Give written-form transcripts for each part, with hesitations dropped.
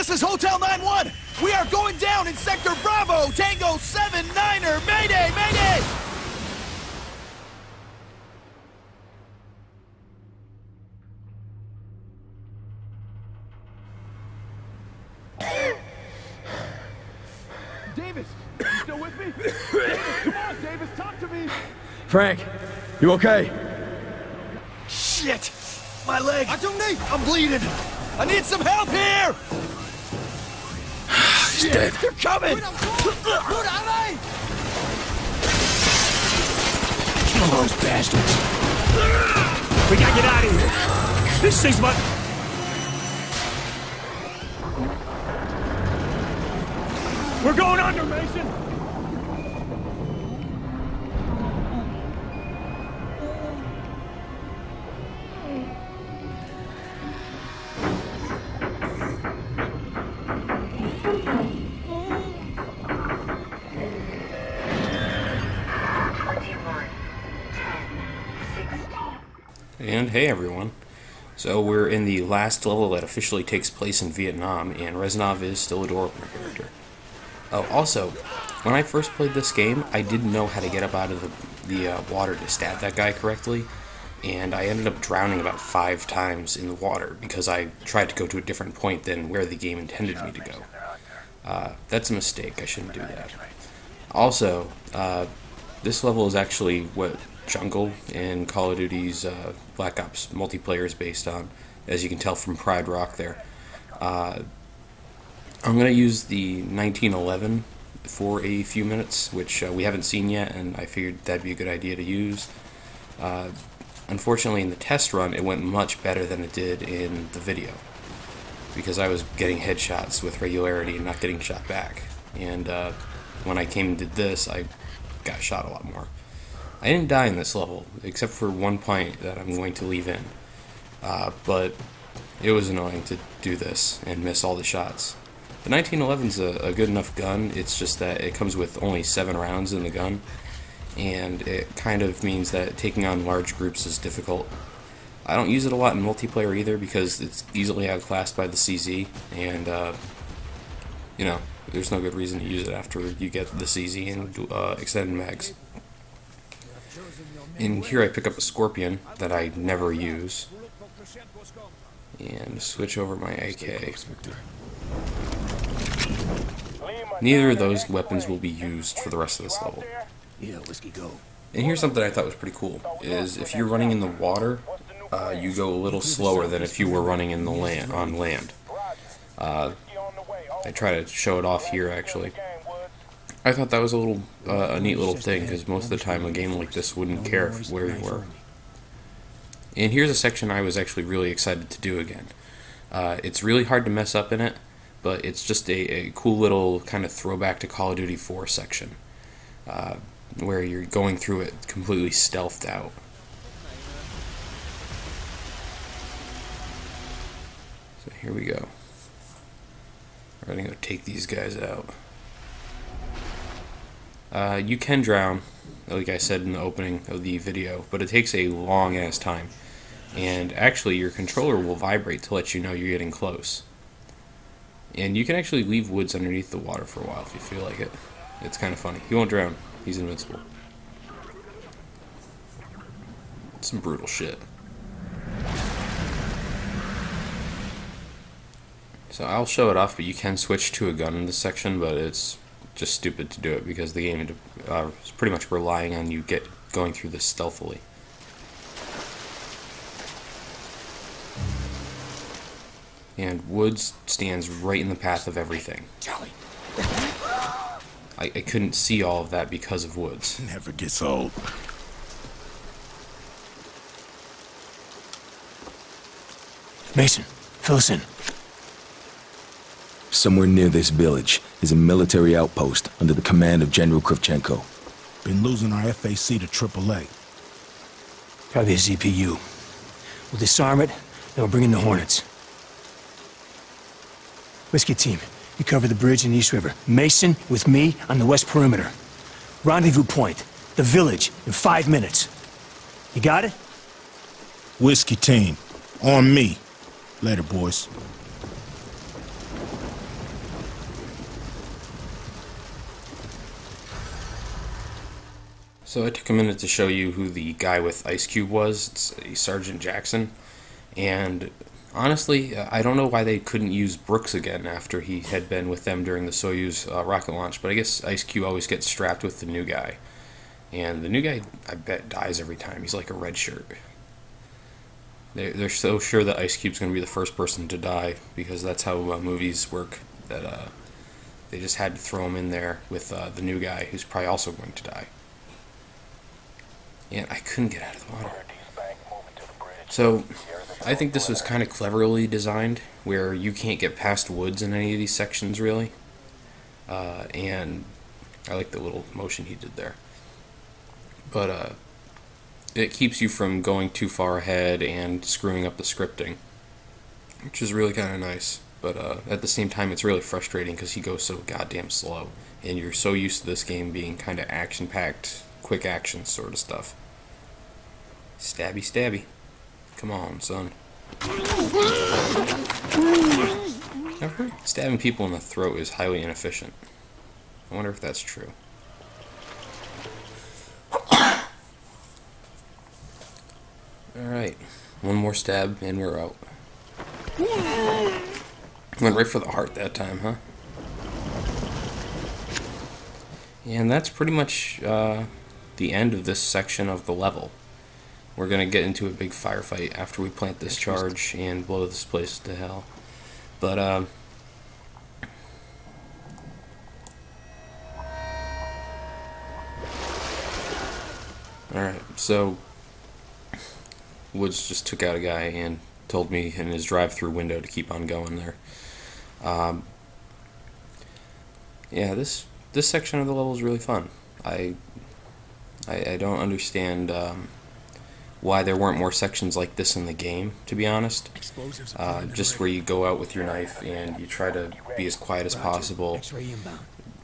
This is Hotel 9-1. We are going down in Sector Bravo, Tango 7-9er. Mayday, mayday! Davis, you still with me? Davis, come on, Davis, talk to me. Frank, you okay? Shit! My leg! I'm bleeding! I need some help here! He's dead. They're coming! Kill those bastards. We gotta get out of here. This thing's about... We're going under, Mason! And hey everyone, so we're in the last level that officially takes place in Vietnam, and Reznov is still adorable character. Oh, also, when I first played this game, I didn't know how to get up out of the water to stab that guy correctly, and I ended up drowning about 5 times in the water because I tried to go to a different point than where the game intended me to go. That's a mistake, I shouldn't do that. Also, this level is actually what Jungle in Call of Duty's Black Ops multiplayer is based on, as you can tell from Pride Rock there. I'm going to use the 1911 for a few minutes, which we haven't seen yet, and I figured that'd be a good idea to use. Unfortunately, in the test run, it went much better than it did in the video, because I was getting headshots with regularity and not getting shot back. And when I came and did this, I got shot a lot more. I didn't die in this level, except for one point that I'm going to leave in. But it was annoying to do this and miss all the shots. The 1911's a good enough gun, it's just that it comes with only 7 rounds in the gun, and it kind of means that taking on large groups is difficult. I don't use it a lot in multiplayer either because it's easily outclassed by the CZ, and you know, there's no good reason to use it after you get the CZ and extended mags. In here I pick up a Scorpion that I never use, and switch over my AK. Neither of those weapons will be used for the rest of this level. Yeah, whiskey go. And here's something I thought was pretty cool, is if you're running in the water, you go a little slower than if you were running in the on land. I try to show it off here actually. I thought that was a neat little thing, because most of the time a game like this wouldn't care where you were. And here's a section I was actually really excited to do again. It's really hard to mess up in it, but it's just a cool little kind of throwback to Call of Duty 4 section, where you're going through it completely stealthed out. So here we go. We're gonna go take these guys out. You can drown, like I said in the opening of the video, but it takes a long ass time. And actually your controller will vibrate to let you know you're getting close. And you can actually leave Woods underneath the water for a while if you feel like it. It's kind of funny. He won't drown. He's invincible. Some brutal shit. So I'll show it off, but you can switch to a gun in this section, but it's just stupid to do it because the game is pretty much relying on you going through this stealthily. And Woods stands right in the path of everything. Charlie. I couldn't see all of that because of Woods. Never gets old. Mason, fill us in. Somewhere near this village is a military outpost under the command of General Kravchenko. Been losing our FAC to AAA. Probably a ZPU. We'll disarm it, then we'll bring in the Hornets. Whiskey team, you cover the bridge in East River. Mason with me on the west perimeter. Rendezvous point, the village, in 5 minutes. You got it? Whiskey team, on me. Later, boys. So I took a minute to show you who the guy with Ice Cube was. It's Sergeant Jackson. And honestly, I don't know why they couldn't use Brooks again after he had been with them during the Soyuz rocket launch. But I guess Ice Cube always gets strapped with the new guy. And the new guy, I bet, dies every time. He's like a red shirt. They're so sure that Ice Cube's going to be the first person to die, because that's how movies work, that they just had to throw him in there with the new guy, who's probably also going to die. And I couldn't get out of the water. So, I think this was kind of cleverly designed, where you can't get past woods in any of these sections, really. And I like the little motion he did there. But, it keeps you from going too far ahead and screwing up the scripting, which is really kind of nice. But at the same time, it's really frustrating because he goes so goddamn slow, and you're so used to this game being kind of action-packed, quick action sort of stuff. Stabby, stabby. Come on, son. I've heard stabbing people in the throat is highly inefficient. I wonder if that's true. Alright, one more stab and we're out. Went right for the heart that time, huh? And that's pretty much the end of this section of the level. We're gonna get into a big firefight after we plant this charge and blow this place to hell. But, alright, so Woods just took out a guy and told me in his drive-through window to keep on going there. Yeah, this section of the level is really fun. I don't understand why there weren't more sections like this in the game, to be honest. Just where you go out with your knife and you try to be as quiet as possible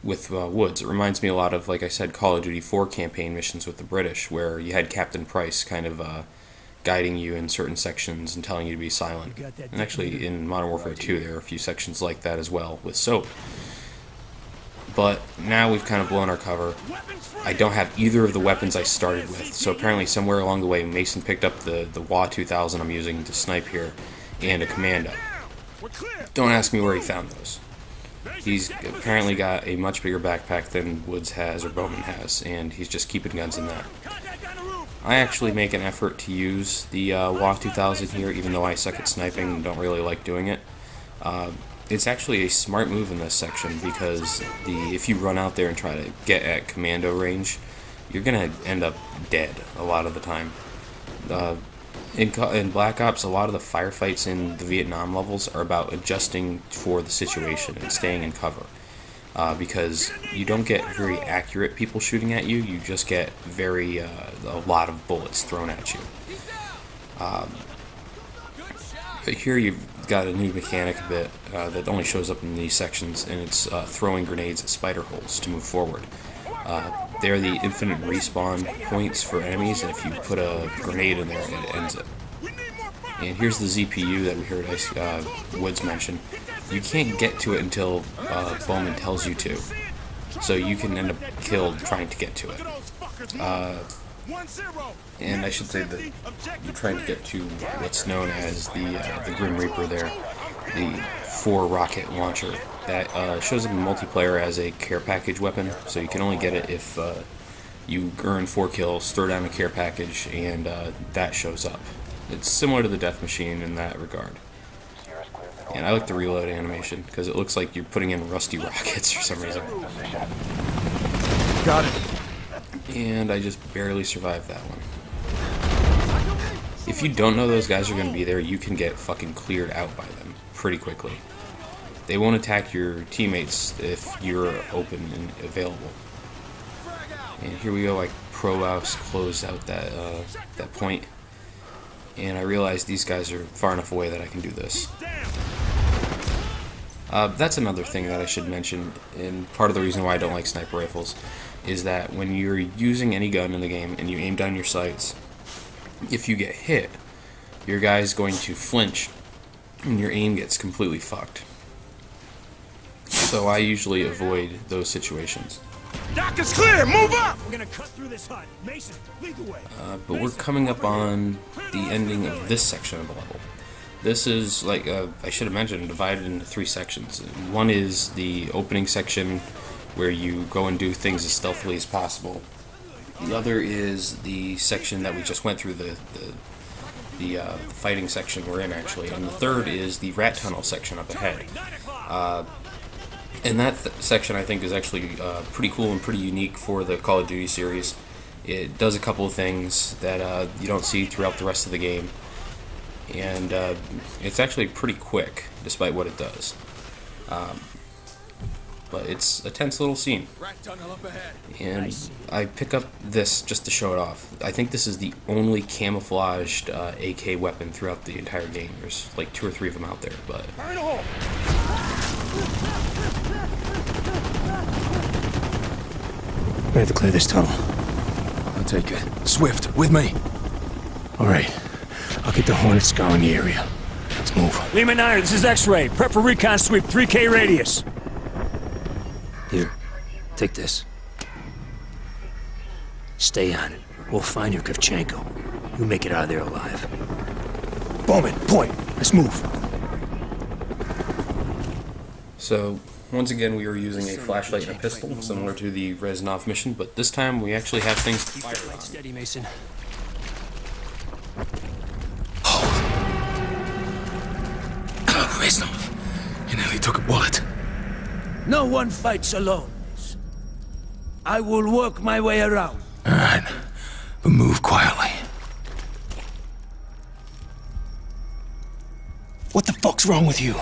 with Woods. It reminds me a lot of, like I said, Call of Duty 4 campaign missions with the British, where you had Captain Price kind of guiding you in certain sections and telling you to be silent. And actually, in Modern Warfare 2, there are a few sections like that as well, with Soap. But now we've kind of blown our cover. I don't have either of the weapons I started with, so apparently somewhere along the way Mason picked up the WA-2000 I'm using to snipe here, and a commando. Don't ask me where he found those. He's apparently got a much bigger backpack than Woods has, or Bowman has, and he's just keeping guns in that. I actually make an effort to use the WA-2000 here, even though I suck at sniping and don't really like doing it. It's actually a smart move in this section, because if you run out there and try to get at commando range, you're going to end up dead a lot of the time. In Black Ops, a lot of the firefights in the Vietnam levels are about adjusting for the situation and staying in cover. Because you don't get very accurate people shooting at you, you just get a lot of bullets thrown at you. But here you've got a new mechanic a bit that only shows up in these sections, and it's throwing grenades at spider holes to move forward. They're the infinite respawn points for enemies, and if you put a grenade in there, it ends it. And here's the ZPU that we heard Woods mention. You can't get to it until Bowman tells you to, so you can end up killed trying to get to it. And I should say that you're trying to get to what's known as the Grim Reaper there, the 4-rocket launcher that shows up in multiplayer as a care package weapon, so you can only get it if you earn 4 kills, throw down a care package, and that shows up. It's similar to the Death Machine in that regard. And I like the reload animation, because it looks like you're putting in rusty rockets for some reason. Got it. And I just barely survived that one. If you don't know those guys are going to be there, you can get fucking cleared out by them pretty quickly. They won't attack your teammates if you're open and available. And here we go, I pro-mouse closed out that point. And I realized these guys are far enough away that I can do this. That's another thing that I should mention, and part of the reason why I don't like sniper rifles, is that when you're using any gun in the game and you aim down your sights, if you get hit, your guy's going to flinch and your aim gets completely fucked. So I usually avoid those situations. Dock is clear! Move up! We're gonna cut through this hut. Mason, lead the way. But we're coming up on the ending of this section of the level. This is, like, I should have mentioned, divided into 3 sections. One is the opening section, where you go and do things as stealthily as possible. The other is the section that we just went through, the fighting section we're in, actually. And the third is the rat tunnel section up ahead. And that section, I think, is actually pretty cool and pretty unique for the Call of Duty series. It does a couple of things that you don't see throughout the rest of the game. And it's actually pretty quick, despite what it does. But it's a tense little scene. And I pick up this just to show it off. I think this is the only camouflaged AK weapon throughout the entire game. There's like 2 or 3 of them out there, but... We have to clear this tunnel. I'll take it. Swift, with me. All right. I'll get the Hornet scouring the area. Let's move. Lima 9, this is X-Ray. Prep for recon sweep, 3K radius. Here, take this. Stay on it. We'll find your Kravchenko. You make it out of there alive. Bowman, point. Let's move. So, once again, we are using a flashlight and a pistol, similar to the Reznov mission, but this time we actually have things to fire on. Steady, Mason. Reznov, you nearly took a bullet. No one fights alone. I will work my way around. All right, but move quietly. What the fuck's wrong with you?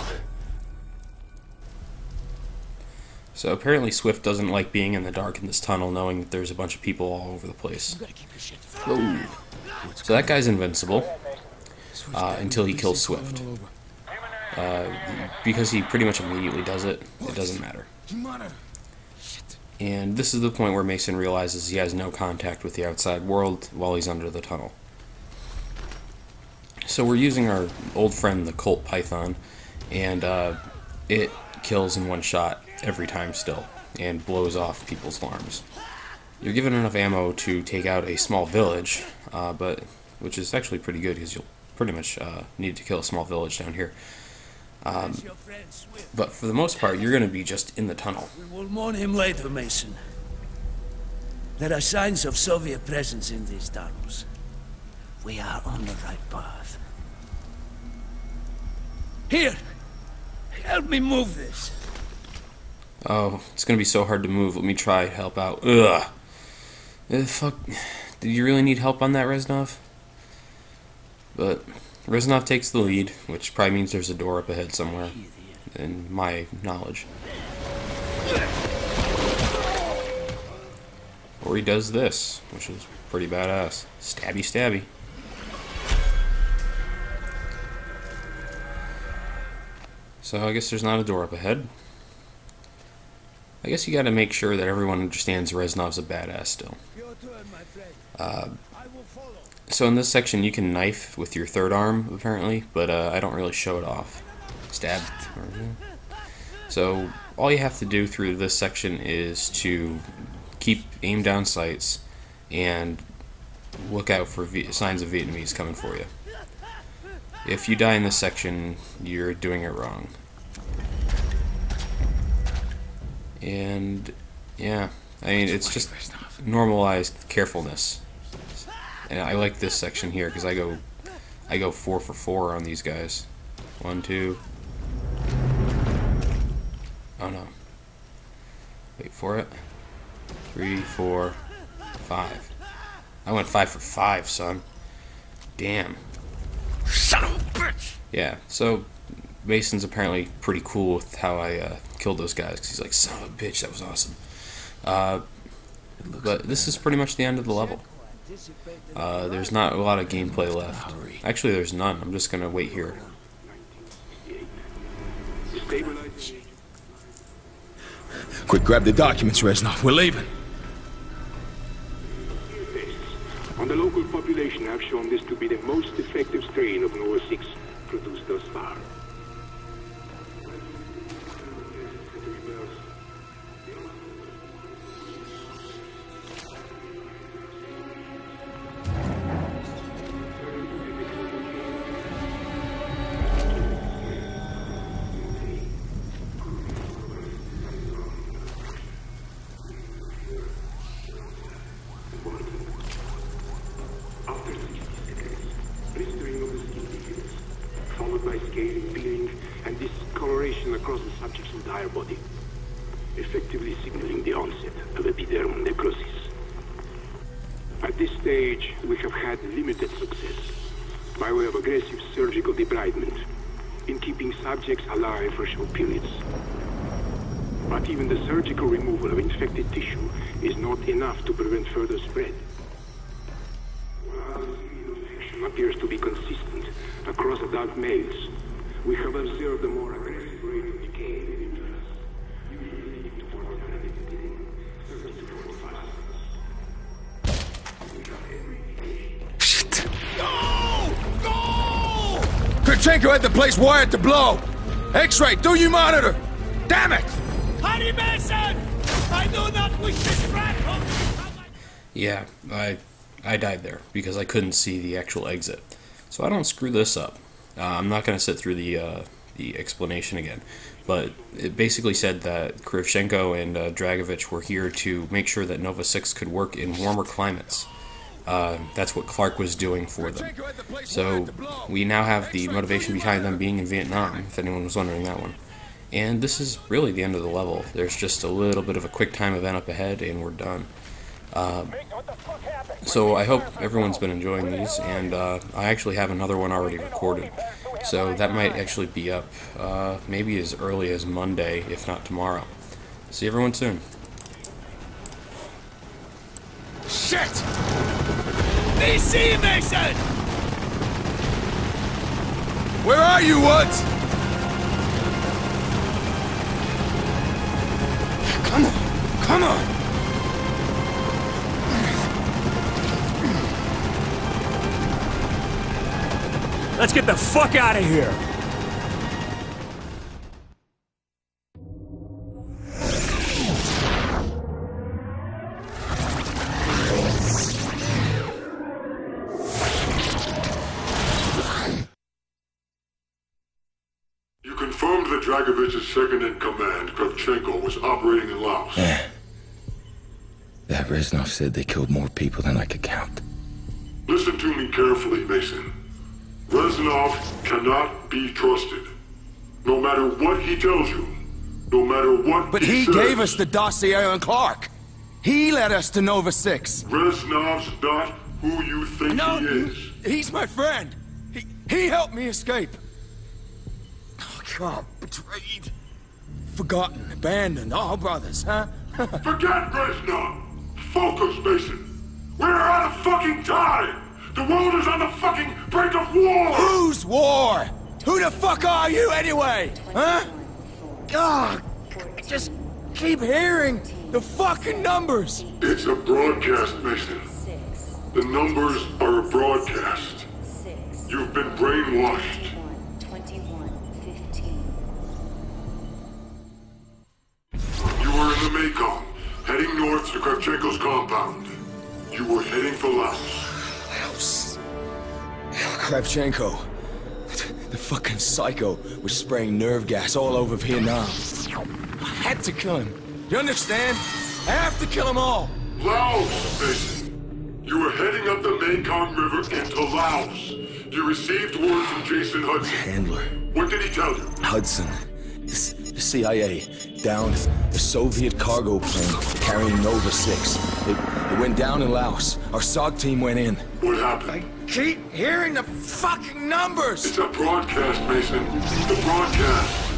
So apparently Swift doesn't like being in the dark in this tunnel, knowing that there's a bunch of people all over the place. Ooh. So that guy's invincible until he kills Swift. Because he pretty much immediately does it, it doesn't matter. And this is the point where Mason realizes he has no contact with the outside world while he's under the tunnel. So we're using our old friend the Colt Python, and it kills in one shot every time still, and blows off people's alarms. You're given enough ammo to take out a small village, but which is actually pretty good because you'll pretty much need to kill a small village down here. But for the most part, you're going to be just in the tunnel. We will mourn him later, Mason. There are signs of Soviet presence in these tunnels. We are on the right path. Here! Help me move this. Oh, it's going to be so hard to move. Let me try to help out. Ugh. Fuck. Did you really need help on that, Reznov? But Reznov takes the lead, which probably means there's a door up ahead somewhere, in my knowledge. Or he does this, which is pretty badass. Stabby, stabby. So I guess there's not a door up ahead. I guess you gotta make sure that everyone understands Reznov's a badass still. So in this section you can knife with your third arm, apparently, but I don't really show it off. Stab. So all you have to do through this section is to keep aim down sights and look out for signs of Vietnamese coming for you. If you die in this section, you're doing it wrong. And yeah, I mean, it's just normalized carefulness. And I like this section here because I go 4 for 4 on these guys. 1, 2. Oh no. Wait for it. 3, 4, 5. I went 5 for 5, son. Damn. Son of a bitch! Yeah, so Mason's apparently pretty cool with how I killed those guys, because he's like, son of a bitch, that was awesome. But this is pretty much the end of the level. There's not a lot of gameplay left. Actually, there's none. I'm just going to wait here. Quick, grab the documents, Reznov. We're leaving. On the local population have shown this to be the most effective strain of Nova 6 produced thus far. by scaling, peeling, and discoloration across the subject's entire body, effectively signaling the onset of epidermal necrosis. At this stage, we have had limited success, by way of aggressive surgical debridement, in keeping subjects alive for short periods. But even the surgical removal of infected tissue is not enough to prevent further spread. While the speed of infection appears to be consistent across adult males, we have observed a more aggressive rate of decay in individuals, usually leading to mortality within 30 to 45 seconds. Shit! Go! Go! Kravchenko had the place wired to blow! X-ray, do you monitor? Damn it! Hurry, Mason! I do not wish this rat home! Yeah, I died there because I couldn't see the actual exit. So I don't screw this up. I'm not going to sit through the explanation again. But it basically said that Kravchenko and Dragovich were here to make sure that Nova 6 could work in warmer climates. That's what Clark was doing for them. So we now have the motivation behind them being in Vietnam, if anyone was wondering that one. And this is really the end of the level. There's just a little bit of a quick time event up ahead and we're done. So I hope everyone's been enjoying these, and I actually have another one already recorded. So that might actually be up maybe as early as Monday, if not tomorrow. See everyone soon. Shit! DC, Mason! Where are you, Woods? Come on! Come on! Let's get the fuck out of here! You confirmed that Dragovich's second-in-command, Kravchenko, was operating in Laos. Yeah. That Reznov said they killed more people than I could count. Listen to me carefully, Mason. Reznov cannot be trusted. No matter what he tells you, no matter what But he gave us the dossier on Clark. He led us to Nova 6. Reznov's not who you think he is. He's my friend. He helped me escape. Oh, God, betrayed. Forgotten, abandoned, all brothers, huh? Forget Reznov! Focus, Mason! We're out of fucking time! The world is on the fucking brink of war! Whose war? Who the fuck are you anyway? Huh? God, just keep hearing the fucking numbers. It's a broadcast, Mason. The numbers are a broadcast. You've been brainwashed. You were in the Mekong, heading north to Kravchenko's compound. You were heading for Laos. Laos. Kravchenko. The fucking psycho was spraying nerve gas all over Vietnam. I had to kill him. You understand? I have to kill them all. Laos, Mason. You were heading up the Mekong River into Laos. You received word from Jason Hudson. Handler. What did he tell you? Hudson. The CIA downed the Soviet cargo plane carrying Nova 6. It went down in Laos. Our SOG team went in. What happened? I keep hearing the fucking numbers! It's a broadcast, Mason. The broadcast.